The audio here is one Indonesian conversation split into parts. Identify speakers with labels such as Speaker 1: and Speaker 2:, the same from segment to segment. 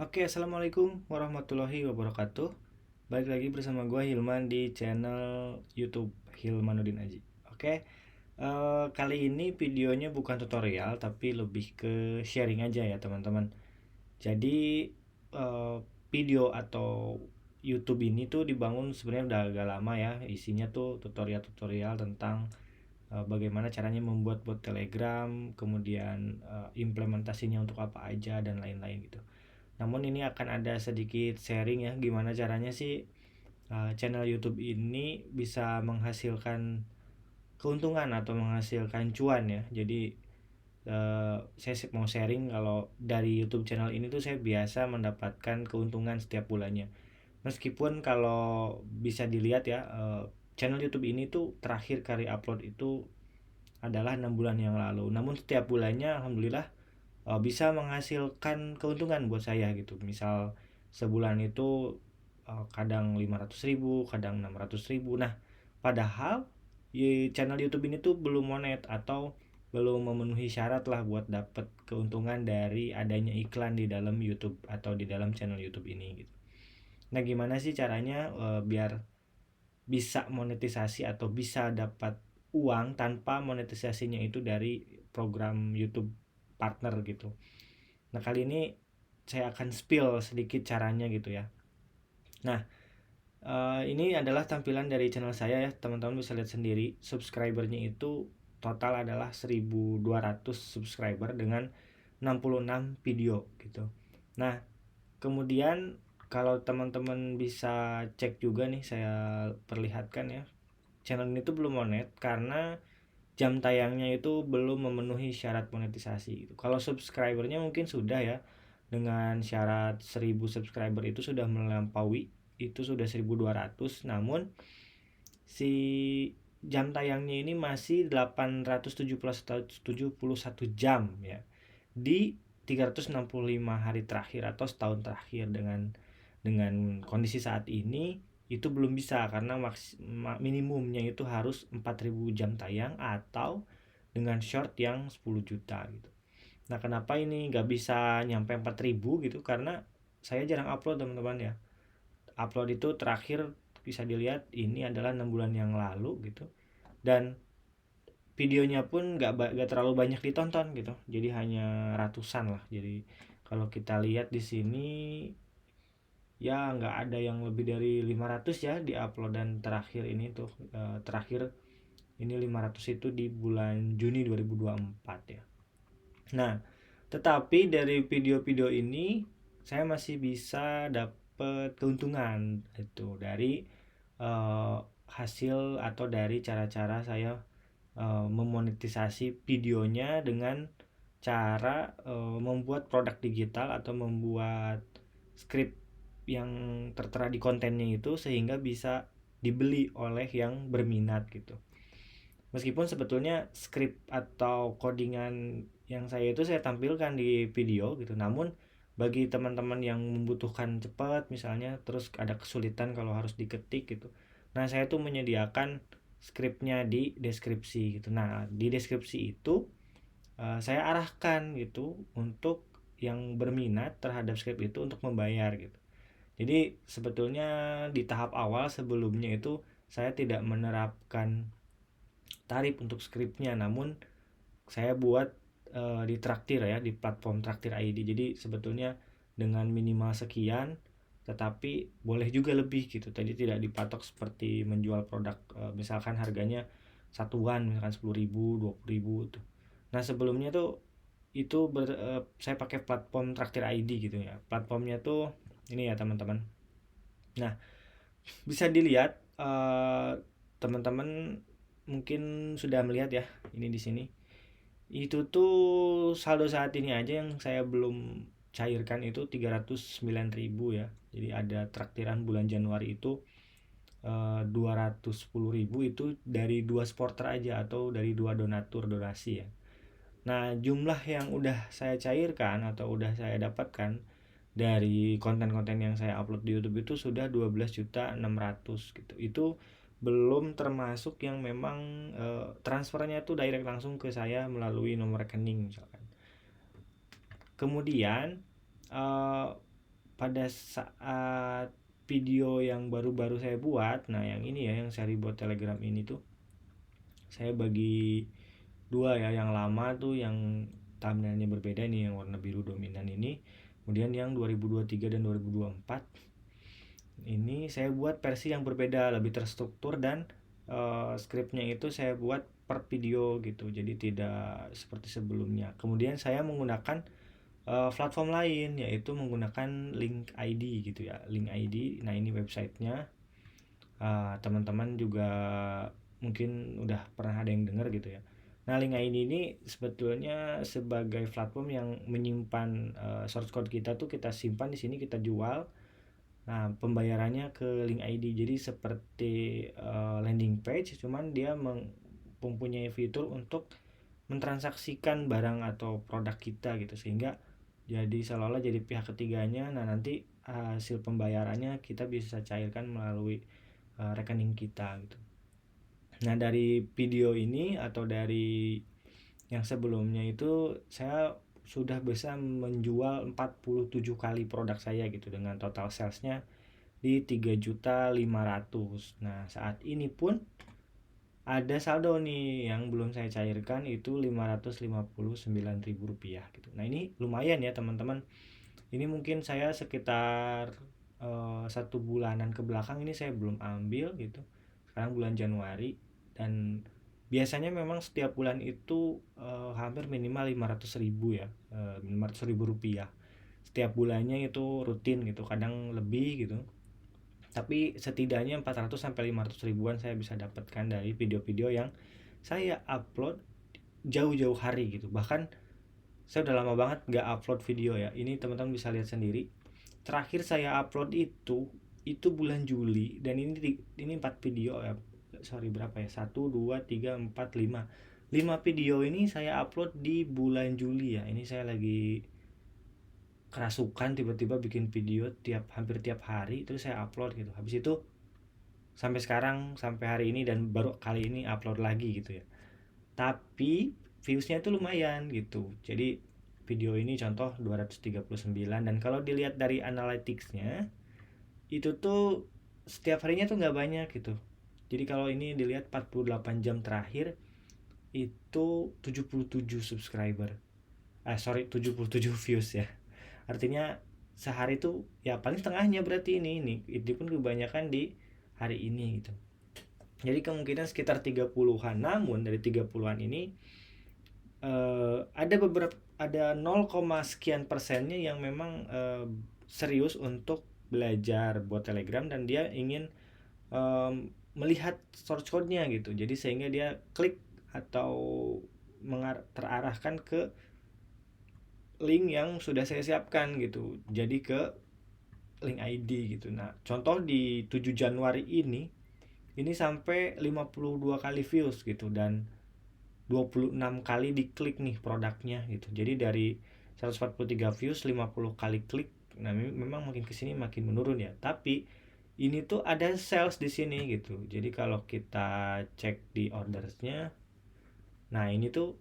Speaker 1: Oke, assalamualaikum warahmatullahi wabarakatuh. Balik lagi bersama gue Hilman di channel YouTube Hilmanuddin Aji. Oke, kali ini videonya bukan tutorial tapi lebih ke sharing aja ya teman-teman. Jadi eh, video atau YouTube ini tuh dibangun sebenarnya udah agak lama ya. Isinya tuh tutorial-tutorial tentang bagaimana caranya membuat bot Telegram, kemudian implementasinya untuk apa aja dan lain-lain gitu. Namun ini akan ada sedikit sharing ya, gimana caranya sih channel YouTube ini bisa menghasilkan keuntungan atau menghasilkan cuan ya. Jadi saya mau sharing kalau dari YouTube channel ini tuh saya biasa mendapatkan keuntungan setiap bulannya. Meskipun kalau bisa dilihat ya, channel YouTube ini tuh terakhir kali upload itu adalah 6 bulan yang lalu. Namun setiap bulannya alhamdulillah bisa menghasilkan keuntungan buat saya gitu. Misal sebulan itu kadang 500.000, kadang 600.000. Nah, padahal channel YouTube ini tuh belum monet atau belum memenuhi syarat lah buat dapat keuntungan dari adanya iklan di dalam YouTube atau di dalam channel YouTube ini gitu. Nah, gimana sih caranya biar bisa monetisasi atau bisa dapat uang tanpa monetisasinya itu dari program YouTube partner gitu. Nah, kali ini saya akan spill sedikit caranya gitu ya. Nah, ini adalah tampilan dari channel saya ya. Teman-teman bisa lihat sendiri. Subscribernya itu total adalah 1.200 subscriber dengan 66 video gitu. Nah, kemudian kalau teman-teman bisa cek juga nih, saya perlihatkan ya. Channel ini tuh belum monet karena jam tayangnya itu belum memenuhi syarat monetisasi gitu. Kalau subscribernya mungkin sudah ya, dengan syarat 1.000 subscriber itu sudah melampaui, itu sudah 1.200. Namun si jam tayangnya ini masih 871 jam ya, di 365 hari terakhir atau setahun terakhir. Dengan kondisi saat ini itu belum bisa karena minimumnya itu harus 4.000 jam tayang atau dengan short yang 10 juta gitu. Nah, kenapa ini nggak bisa nyampe 4.000 gitu? Karena saya jarang upload teman-teman ya. Upload itu terakhir bisa dilihat ini adalah 6 bulan yang lalu gitu. Dan videonya pun nggak terlalu banyak ditonton gitu. Jadi hanya ratusan lah. Jadi kalau kita lihat di sini ya nggak ada yang lebih dari 500 ya di upload. Dan terakhir ini tuh terakhir ini 500 itu di bulan Juni 2024 ya. Nah, tetapi dari video-video ini saya masih bisa dapat keuntungan itu dari eh, hasil atau dari cara-cara saya memonetisasi videonya dengan cara membuat produk digital atau membuat skrip yang tertera di kontennya itu sehingga bisa dibeli oleh yang berminat gitu. Meskipun sebetulnya skrip atau codingan yang saya tampilkan di video gitu, namun bagi teman-teman yang membutuhkan cepat misalnya, terus ada kesulitan kalau harus diketik gitu, nah saya tuh menyediakan skripnya di deskripsi gitu. Nah, di deskripsi itu saya arahkan gitu untuk yang berminat terhadap skrip itu untuk membayar gitu. Jadi sebetulnya di tahap awal sebelumnya itu saya tidak menerapkan tarif untuk skripnya, namun saya buat di traktir ya, di platform Traktir ID. Jadi sebetulnya dengan minimal sekian, tetapi boleh juga lebih gitu. Tadi tidak dipatok seperti menjual produk misalkan harganya satuan, misalkan 10.000, 20.000 tuh. Nah, sebelumnya tuh itu saya pakai platform Traktir ID gitu ya. Platformnya tuh ini ya teman-teman. Nah, bisa dilihat teman-teman mungkin sudah melihat ya ini di sini. Itu tuh saldo saat ini aja yang saya belum cairkan itu 309.000 ya. Jadi ada traktiran bulan Januari itu 210.000 itu dari dua supporter aja atau dari dua donatur donasi ya. Nah, jumlah yang udah saya cairkan atau udah saya dapatkan dari konten-konten yang saya upload di YouTube itu sudah 12.600.000 gitu. Itu belum termasuk yang memang transfernya itu direct langsung ke saya melalui nomor rekening misalkan. Kemudian eh, pada saat video yang baru-baru saya buat, nah yang ini ya, yang seri buat Telegram ini tuh saya bagi dua ya. Yang lama tuh yang thumbnailnya berbeda nih, yang warna biru dominan ini. Kemudian yang 2023 dan 2024 ini saya buat versi yang berbeda, lebih terstruktur, dan skripnya itu saya buat per video gitu, jadi tidak seperti sebelumnya. Kemudian saya menggunakan platform lain, yaitu menggunakan Link ID gitu ya, Link ID. Nah ini websitenya, teman-teman juga mungkin udah pernah ada yang dengar gitu ya. Nah Link ID ini sebetulnya sebagai platform yang menyimpan source code kita tuh, kita simpan di sini, kita jual. Nah, pembayarannya ke Link ID. Jadi seperti landing page, cuman dia mempunyai fitur untuk mentransaksikan barang atau produk kita gitu, sehingga jadi seolah-olah jadi pihak ketiganya. Nah, nanti hasil pembayarannya kita bisa cairkan melalui rekening kita gitu. Nah, dari video ini atau dari yang sebelumnya itu saya sudah bisa menjual 47 kali produk saya gitu, dengan total salesnya di 3.500.000. Nah saat ini pun ada saldo nih yang belum saya cairkan, itu Rp559.000 gitu. Nah ini lumayan ya teman-teman. Ini mungkin saya sekitar 1 bulanan ke belakang ini saya belum ambil gitu. Sekarang bulan Januari, dan biasanya memang setiap bulan itu hampir minimal 500.000 ya, 500.000 rupiah setiap bulannya, itu rutin gitu, kadang lebih gitu. Tapi setidaknya 400 sampai 500 ribuan saya bisa dapatkan dari video-video yang saya upload jauh-jauh hari gitu. Bahkan saya udah lama banget nggak upload video ya. Ini teman-teman bisa lihat sendiri. Terakhir saya upload itu bulan Juli, dan ini 4 video ya. Sorry, berapa ya? 1 2 3 4 5. 5 video ini saya upload di bulan Juli ya. Ini saya lagi kerasukan tiba-tiba bikin video hampir tiap hari, terus saya upload gitu. Habis itu sampai sekarang, sampai hari ini, dan baru kali ini upload lagi gitu ya. Tapi viewsnya itu lumayan gitu. Jadi video ini contoh 239, dan kalau dilihat dari analyticsnya itu tuh setiap harinya tuh nggak banyak gitu. Jadi kalau ini dilihat 48 jam terakhir itu 77 subscriber. 77 views ya. Artinya sehari itu ya paling setengahnya, berarti ini pun kebanyakan di hari ini gitu. Jadi kemungkinan sekitar 30-an. Namun dari 30-an ini ada 0, sekian persennya yang memang serius untuk belajar buat Telegram, dan dia ingin melihat source code-nya gitu. Jadi sehingga dia klik atau terarahkan ke link yang sudah saya siapkan gitu. Jadi ke Link ID gitu. Nah, contoh di 7 Januari ini sampai 52 kali views gitu, dan 26 kali diklik nih produknya gitu. Jadi dari 143 views, 50 kali klik. Nah, memang makin kesini makin menurun ya. Tapi ini tuh ada sales di sini gitu. Jadi kalau kita cek di ordersnya, nah ini tuh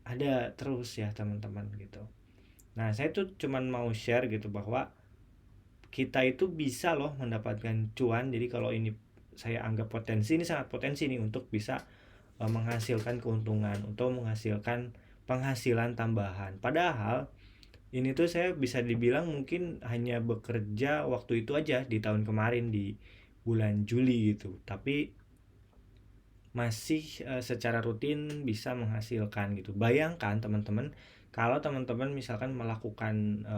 Speaker 1: ada terus ya teman-teman gitu. Nah saya tuh cuman mau share gitu bahwa kita itu bisa loh mendapatkan cuan. Jadi kalau ini saya anggap ini sangat potensi nih untuk bisa menghasilkan keuntungan, untuk menghasilkan penghasilan tambahan. Padahal ini tuh saya bisa dibilang mungkin hanya bekerja waktu itu aja di tahun kemarin di bulan Juli gitu. Tapi masih secara rutin bisa menghasilkan gitu. Bayangkan teman-teman, kalau teman-teman misalkan melakukan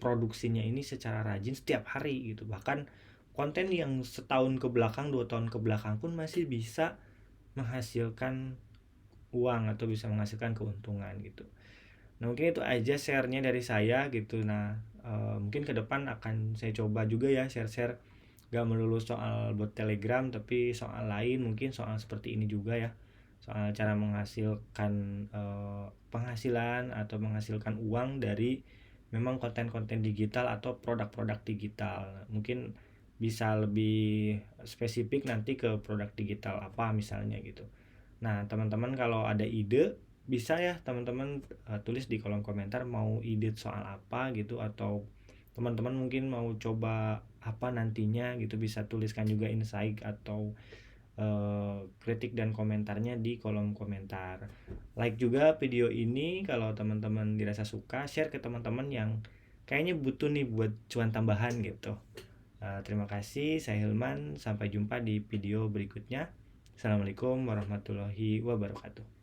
Speaker 1: produksinya ini secara rajin setiap hari gitu. Bahkan konten yang setahun ke belakang, 2 tahun ke belakang pun masih bisa menghasilkan uang atau bisa menghasilkan keuntungan gitu. Nah mungkin itu aja share-nya dari saya gitu. Nah mungkin ke depan akan saya coba juga ya share-share, gak melulu soal buat Telegram, tapi soal lain, mungkin soal seperti ini juga ya, soal cara menghasilkan penghasilan atau menghasilkan uang dari memang konten-konten digital atau produk-produk digital. Mungkin bisa lebih spesifik nanti ke produk digital apa misalnya gitu. Nah teman-teman kalau ada ide bisa ya teman-teman tulis di kolom komentar mau ide soal apa gitu, atau teman-teman mungkin mau coba apa nantinya gitu, bisa tuliskan juga insight atau kritik dan komentarnya di kolom komentar. Like juga video ini kalau teman-teman dirasa suka, share ke teman-teman yang kayaknya butuh nih buat cuan tambahan gitu. Terima kasih, saya Hilman, sampai jumpa di video berikutnya. Assalamualaikum warahmatullahi wabarakatuh.